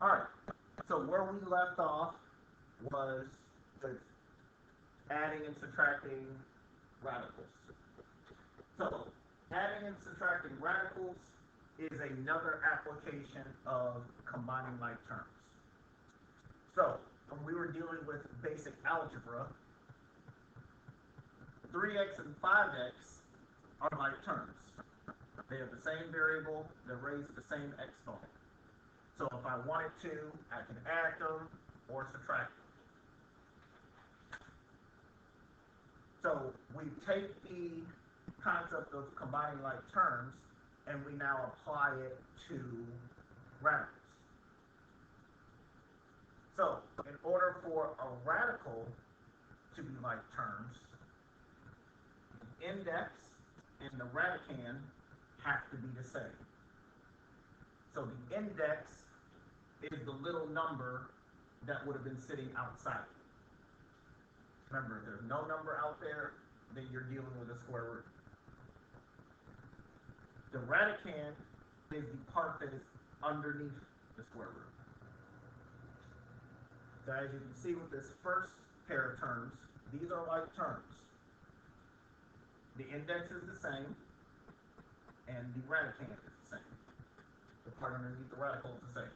Alright, so where we left off was with adding and subtracting radicals. So, adding and subtracting radicals is another application of combining like terms. So, when we were dealing with basic algebra, 3x and 5x are like terms. They have the same variable, they're raised to the same exponent. So if I wanted to, I can add them or subtract them. So we take the concept of combining like terms and we now apply it to radicals. So in order for a radical to be like terms, the index and the radicand have to be the same. So the index is the little number that would have been sitting outside. Remember, if there's no number out there, then you're dealing with a square root. The radicand is the part that is underneath the square root. So as you can see with this first pair of terms, these are like terms. The index is the same, and the radicand is the same. The part underneath the radical is the same.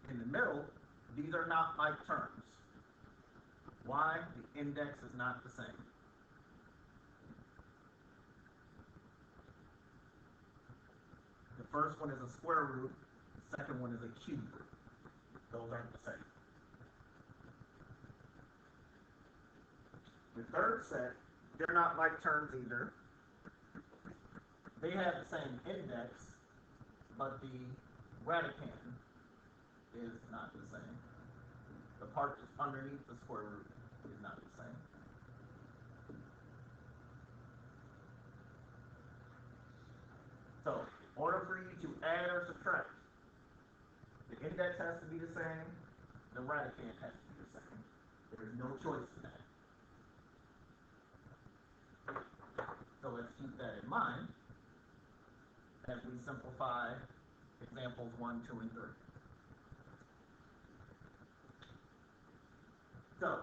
In the middle, these are not like terms. Why? The index is not the same. The first one is a square root, the second one is a cube root. Those aren't the same. The third set, they're not like terms either. They have the same index, but the radicand is not the same. The part that's underneath the square root is not the same. So, in order for you to add or subtract, the index has to be the same, the radicand has to be the same. There's no choice in that. So let's keep that in mind as we simplify examples 1, 2, and 3. So,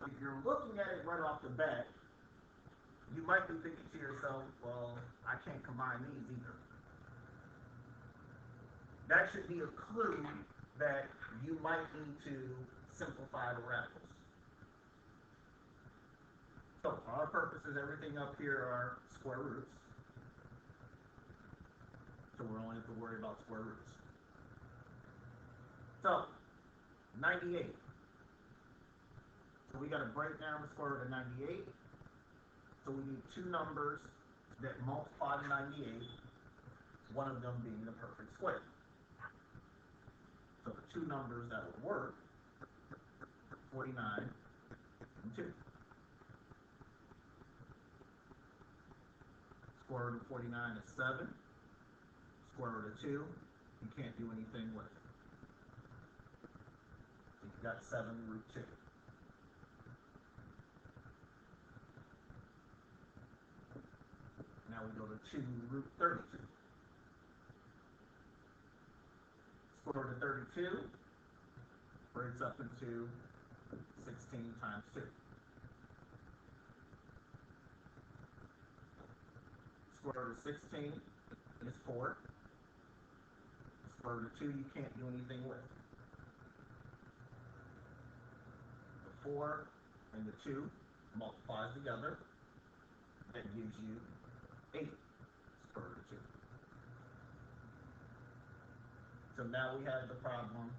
if you're looking at it right off the bat, you might be thinking to yourself, well, I can't combine these either. That should be a clue that you might need to simplify the radicals. So, for our purposes, everything up here are square roots. So we only have to worry about square roots. So, 98. So we got to break down the square root of 98. So we need two numbers that multiply to 98, one of them being the perfect square. So the two numbers that would work, 49 and 2. Square root of 49 is 7. Square root of 2, you can't do anything with. So you've got 7 root 2. Now we go to 2 root 32. Square root of 32 breaks up into 16 times 2. Square root of 16 is 4. Square root of 2 you can't do anything with. The 4 and the 2 multiplies together. That gives you 8 square root of 2. So now we have the problem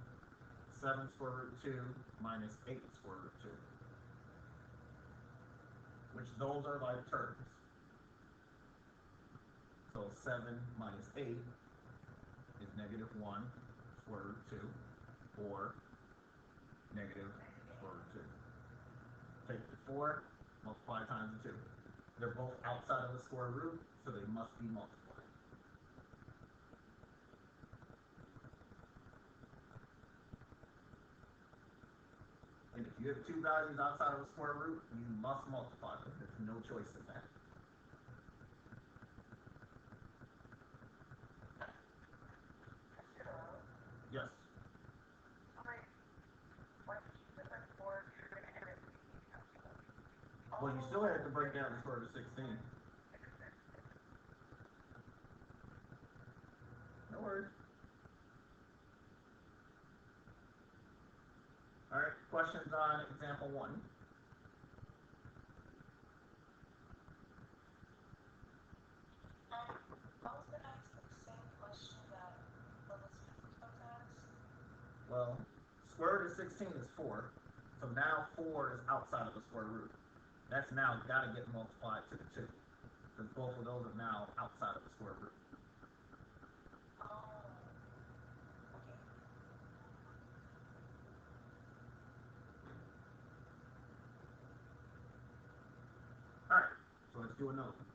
7 square root of 2 minus 8 square root of 2. Which those are like terms. So 7 minus 8 is negative 1 square root of 2, or negative square root of 2. Take the 4, multiply times the 2. They're both outside of the square root, so they must be multiplied. And if you have two values outside of the square root, you must multiply them. There's no choice in that. Yes. Well, you still have to break down the square root of 16. No worries. All right, questions on example 1? Well, square root of 16 is 4, so now 4 is outside of the square root. That's now got to get multiplied to the 2, because both of those are now outside of the square root. All right, so let's do another one.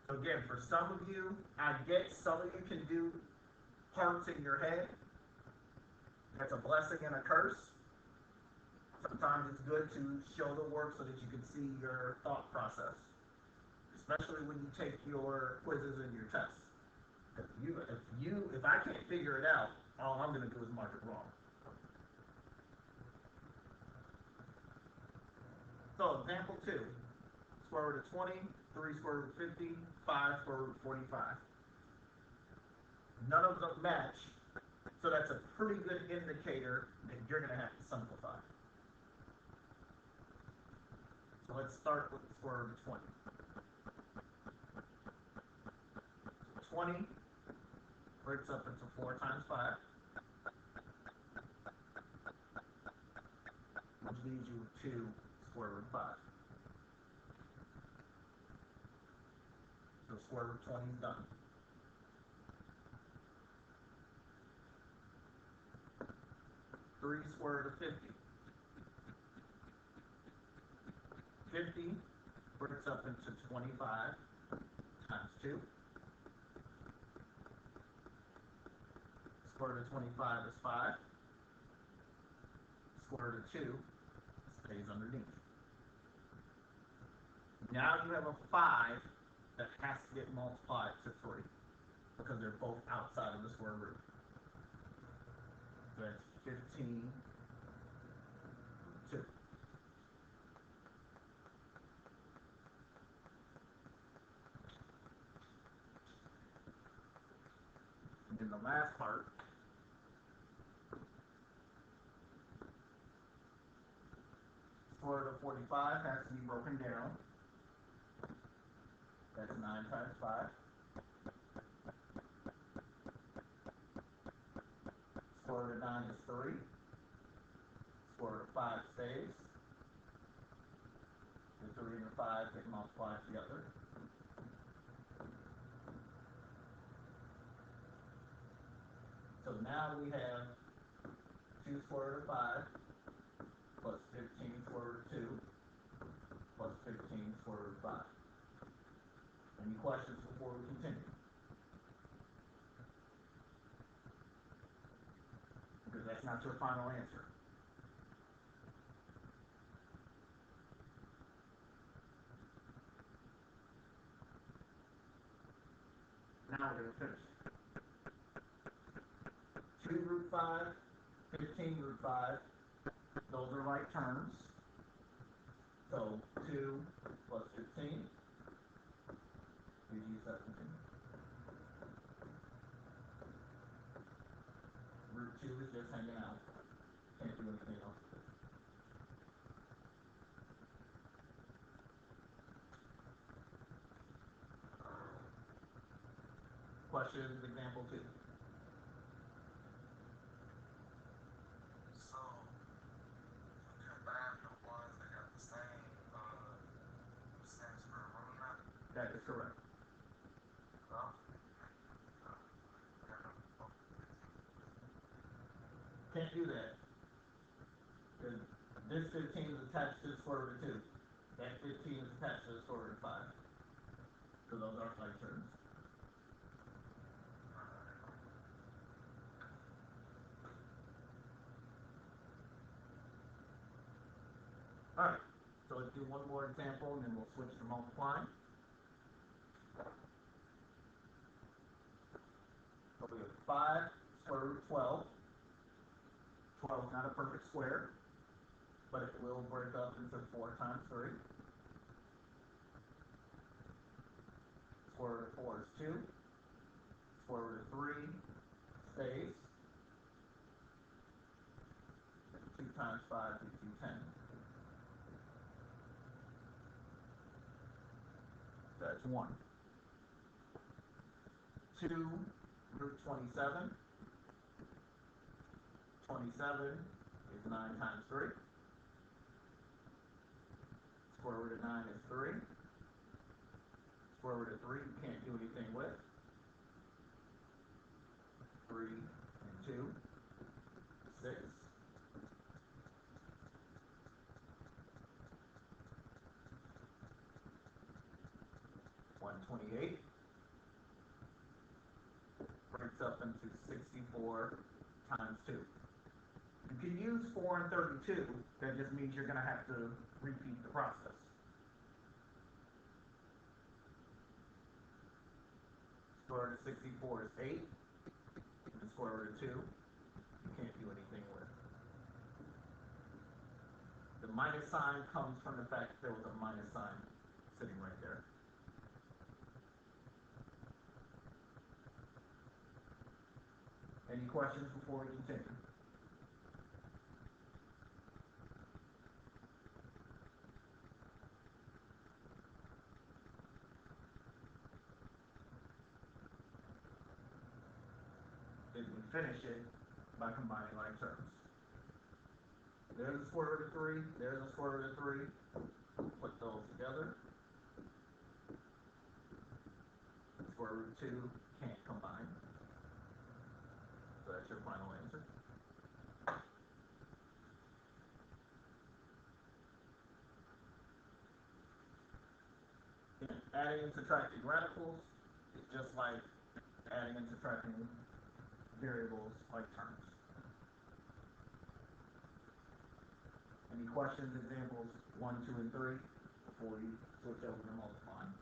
So again, for some of you, I get some of you can do parts in your head. That's a blessing and a curse. Sometimes it's good to show the work so that you can see your thought process, especially when you take your quizzes and your tests. If I can't figure it out, all I'm going to do is mark it wrong. So example 2, square root of 20, 3 square root of 50, 5 square root of 45. None of them match, so that's a pretty good indicator that you're going to have to simplify. So let's start with the square root of 20. 20 breaks up into 4 times 5, which leaves you with 2 square root of 5. So square root of 20 is done. 3 square root of 50. 50 breaks up into 25 times 2. Square root of 25 is 5. Square root of 2 stays underneath. Now you have a 5 that has to get multiplied to 3 because they're both outside of the square root. So that's 15 2. And then the last part, square root of 45 has to be broken down. That's 9 times 5. Square root of 9 is 3. Square root of 5 stays. The 3 and the 5 get multiplied together. So now we have 2 square root of 5 plus 15 square root of 2 plus 15 square root of 5. Any questions before we continue? Because that's not your final answer. Now we're going to finish. 2 root 5, 15 root 5, those are like terms. So 2 plus 15 gives you 17. Root 2 is just hanging out. Can't do anything else with it. Questions, example 2. So, combine the ones that have the same square root now? That is correct. Can't do that. Because this 15 is attached to the square root of 2. That 15 is attached to the square root of 5. So those aren't like terms. Alright, so let's do one more example and then we'll switch to multiplying. So we have 5 square root of 12. 12 is not a perfect square, but it will break up into 4 times 3. Square root of 4 is 2. Square root of 3 stays. 2 times 5 gives you 10. That's 1. 2 root 27. 27 is 9 times 3. Square root of 9 is 3. Square root of 3 you can't do anything with. 3 and 2, 6. 128 breaks up into 64 times 2. You can use 4 and 32. That just means you're going to have to repeat the process. Square root of 64 is 8. And square root of 2, you can't do anything with. The minus sign comes from the fact that there was a minus sign sitting right there. Any questions before we continue? Then we finish it by combining like terms. There's a square root of 3, there's a square root of 3. Put those together. Square root of 2 can't combine. So that's your final answer. Adding and subtracting radicals is just like adding and subtracting variables like terms. Any questions, examples 1, 2, and 3 before you switch over to multiplying?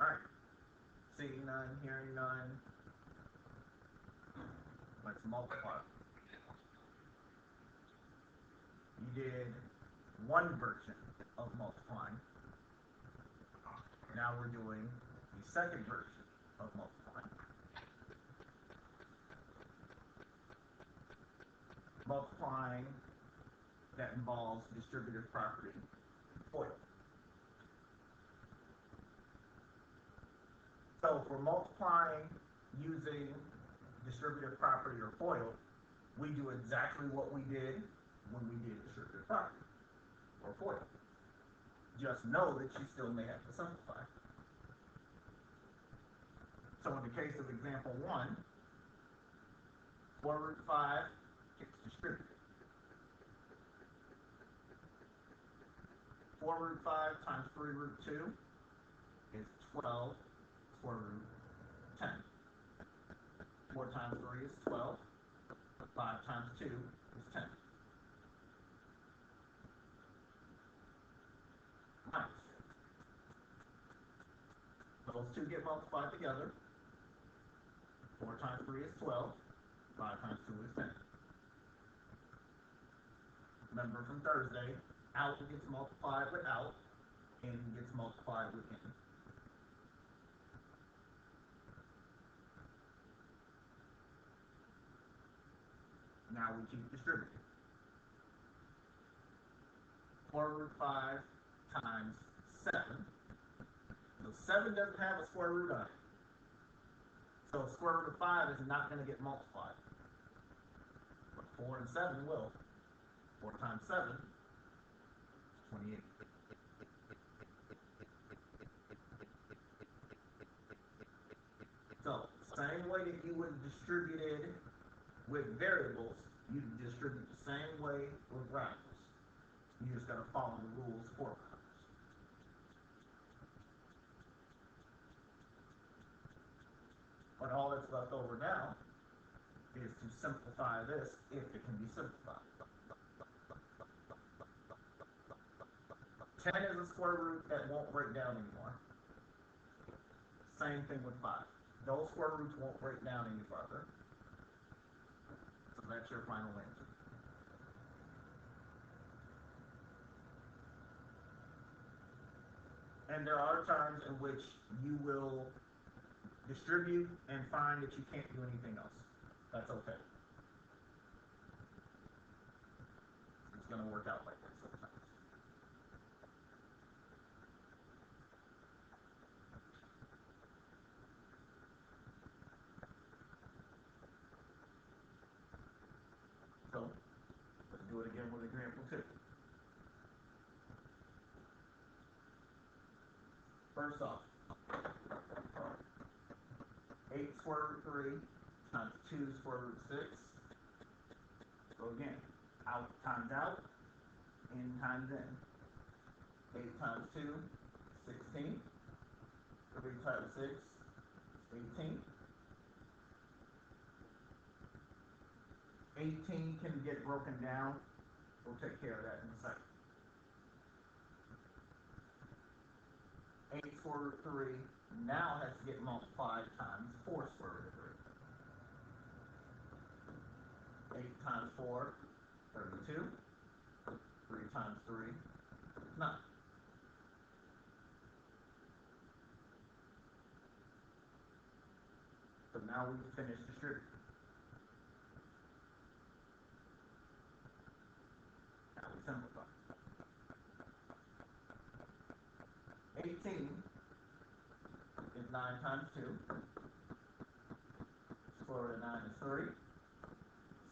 Alright, seeing none, hearing none, let's multiply. You did one version of multiplying. Now we're doing the second version of multiplying. Multiplying that involves distributive property FOIL. So for multiplying using distributive property or FOIL, we do exactly what we did when we did distributive property or FOIL. Just know that you still may have to simplify. So in the case of example 1, square root of 5 gets distributed. 4 root 5 times 3 root 2 is 12 square root 10. 4 times 3 is 12. 5 times 2 is 10. Minus. Those two get multiplied together. 4 times 3 is 12. 5 times 2 is 10. Remember from Thursday, out gets multiplied with out, in gets multiplied with in. Now we keep distributing. 4 root 5 times 7. So 7 doesn't have a square root on it. So square root of 5 is not going to get multiplied. But 4 and 7 will. 4 times 7 is 28. So, same way that you would have distributed with variables, you distribute the same way with radicals. You just got to follow the rules for radicals. But all that's left over now is to simplify this if it can be simplified. 10 is a square root that won't break down anymore. Same thing with 5. Those square roots won't break down any further. So that's your final answer. And there are times in which you will distribute and find that you can't do anything else. That's okay. It's going to work out like that sometimes. So, let's do it again with example 2. First off, 8 square root 3 times 2 square root 6. So again, out times out, in times in. 8 times 2, 16. 3 times 6, 18. 18 can get broken down. We'll take care of that in a second. 8 square root 3 now has to get multiplied times 4 square root 3. 8 times 4, 32. 3 times 3, 9. So now we've finished distributing. Now we simplify. 18 is 9 times 2. Square root of 9 is 3.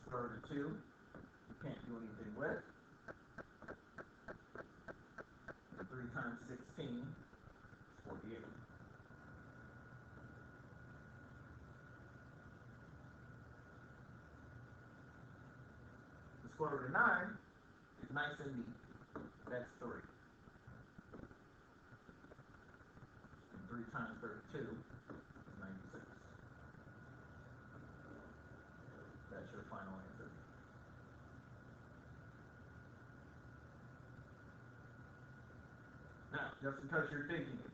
Square root of 2, you can't do anything with. 3 times 16 is 48. The square root of 9 is nice and neat. That's 3. And 3 times 32 is 96. That's your final answer. Now, just because you're thinking it,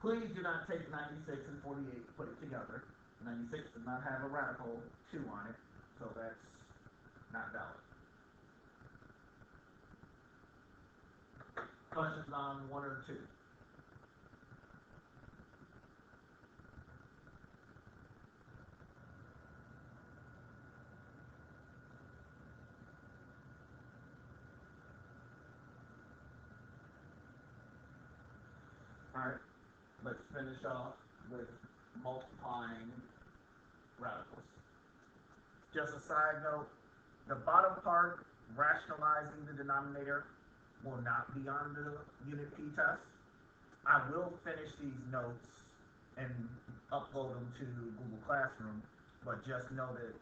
please do not take 96 and 48 and put it together. 96 does not have a radical 2 on it, so that's not valid. Questions on 1 or 2? Alright, let's finish off with multiplying radicals. Just a side note, the bottom part, rationalizing the denominator, will not be on the Unit P test. I will finish these notes and upload them to Google Classroom, but just know that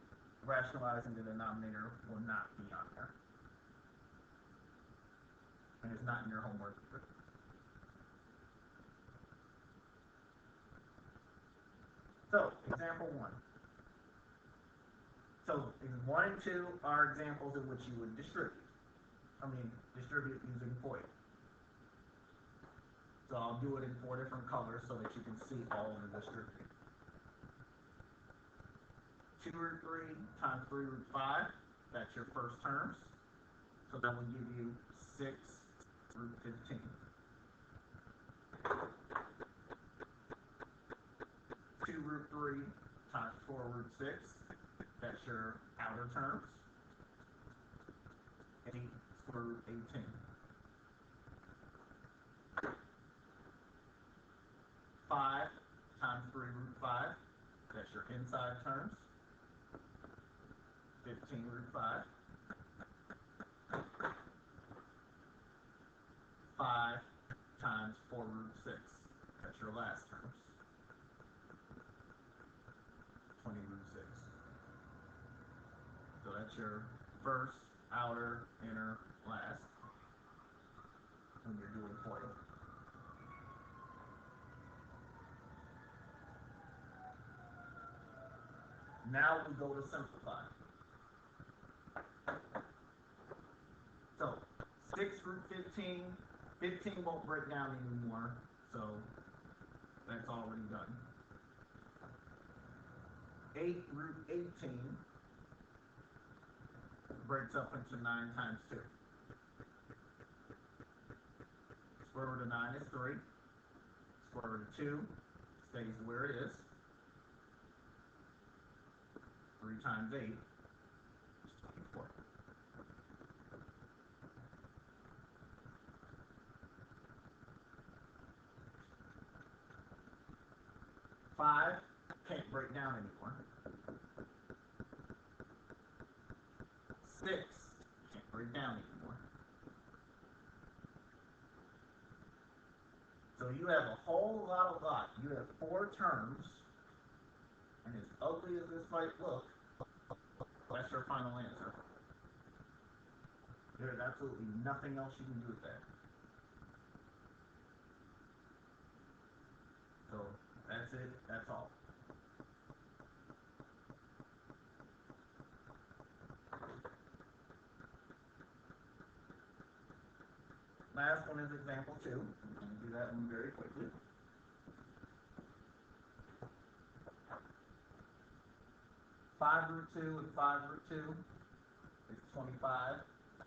rationalizing the denominator will not be on there. And it's not in your homework. So, example 1. So, 1 and 2 are examples in which you would distribute using FOIL. So I'll do it in 4 different colors so that you can see all of the distributing. 2 root 3 times 3 root 5, that's your first terms. So that will give you 6 root 15. 2 root 3 times 4 root 6, that's your outer terms. 8 square root 18. 5 times 3 root 5, that's your inside terms. 15 root 5. 5 times 4 root 6, that's your last terms. 20 root 6. So that's your first, outer, inner, last when you're doing FOIL. Now we go to simplify. So 6 root 15, 15 won't break down anymore, so that's already done. 8 root 18 breaks up into 9 times 2. Square root of 9 is 3. Square root of 2 stays where it is. 3 times 8 is 24. Five can't break down anymore. 6 can't break down anymore. So you have a whole lot. You have 4 terms, and as ugly as this might look, that's your final answer. There's absolutely nothing else you can do with that. So that's it, that's all. Last one is example 2. I'm going to do that one very quickly. Five root 2 and 5 root 2 is 25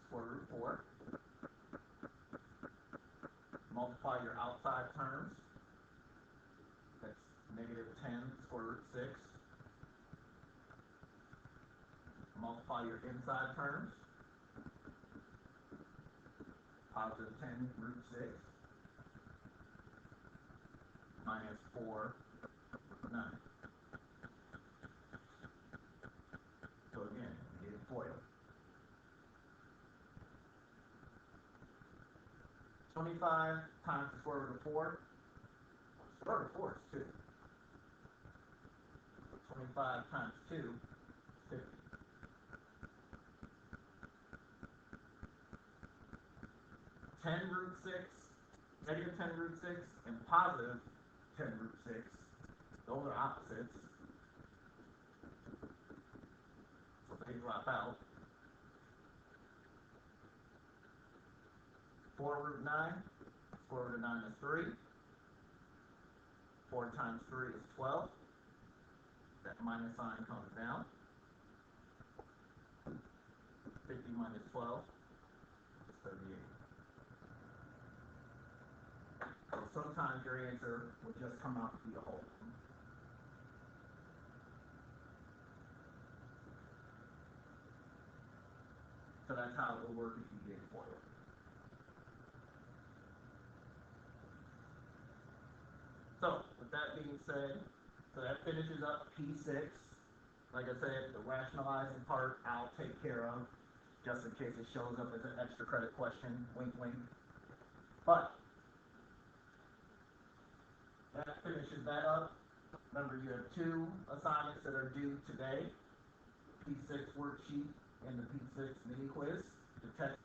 square root 4. Multiply your outside terms. That's negative 10 square root 6. Multiply your inside terms. Positive 10 root 6 minus 4 root 9. So again, we need a FOIL. 25 times the square root of 4. Square root of 4 is 2. So 25 times 2 is 50. 10 root 6, negative 10 root 6, and positive 10 root 6. Those are opposites. So they drop out. 4 root 9, square root of 9 is 3. 4 times 3 is 12. That minus sign comes down. 50 minus 12 is 38. So sometimes your answer will just come out to be a whole. So that's how it will work if you get FOIL. So with that being said, so that finishes up P6. Like I said, the rationalizing part I'll take care of, just in case it shows up as an extra credit question, wink wink. But that finishes that up. Remember, you have 2 assignments that are due today. P6 worksheet and the P6 mini quiz. The test